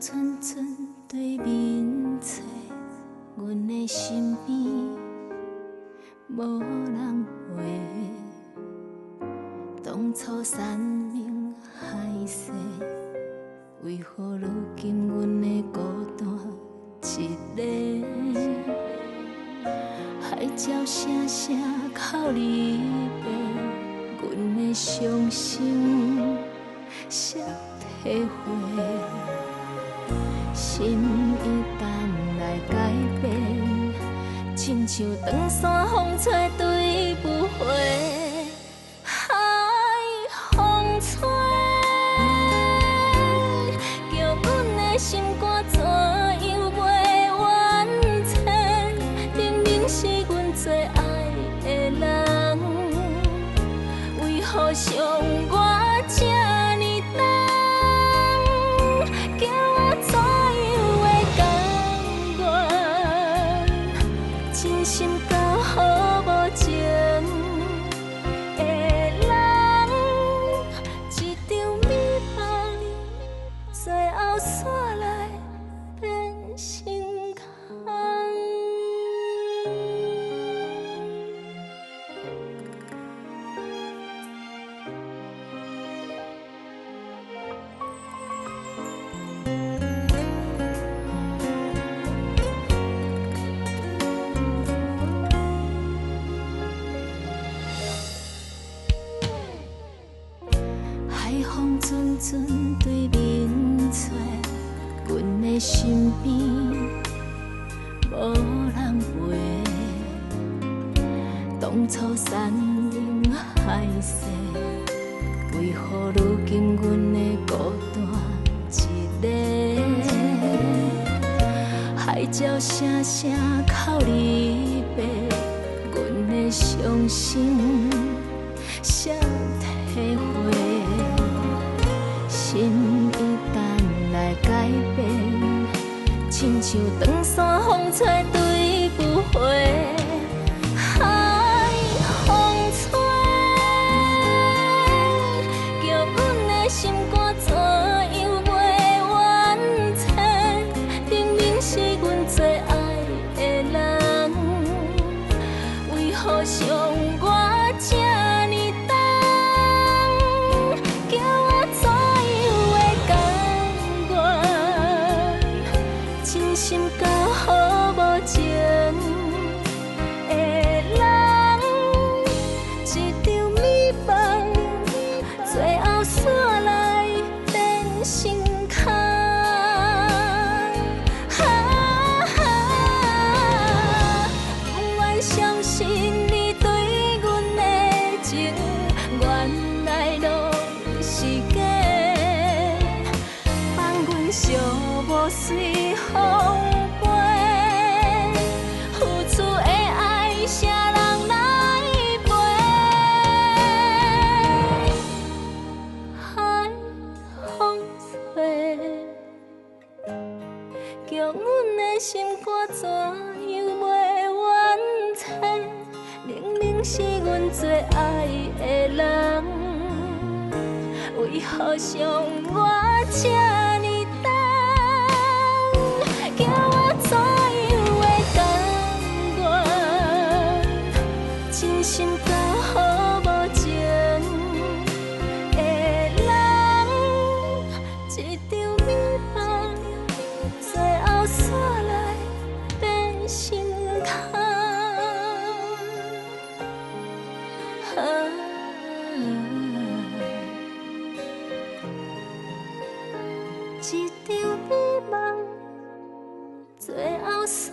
阵阵对面找，阮的身边无人陪。当初山盟海誓，为何如今阮的孤单一个？海鸟声声哭离别，阮的伤心谁体会？心一旦来改变，亲像长山风吹对不回，海风吹，叫阮的心肝怎样袂完整？明明是阮最爱的人，为何伤我这呢重？叫我怎样会甘愿？真心交好无情的人，一场美梦，最后煞来变心空。海风阵阵对面吹，阮的身边无人陪。当初山盟海誓，为何如今阮的孤单一个？海鸟声声哭离别，阮的伤心谁体会？心一旦来改变，亲像长山风吹对不回。海风吹，叫阮的心肝怎样袂完整？明明是阮最爱的人，为何伤我这呢重？叫我怎真心交好无情的人，一场美梦，最后煞来变心空。不愿相信你对阮的情，原来都是假，放阮寂寞随风飞，付出的爱啥人来陪？海风吹，叫阮的心肝怎样袂完整？明明是阮最爱的人，为何伤我这呢？叫我怎样会甘愿？真心交好无情的人，一场美梦，最后煞来变心空。一场美梦，最后煞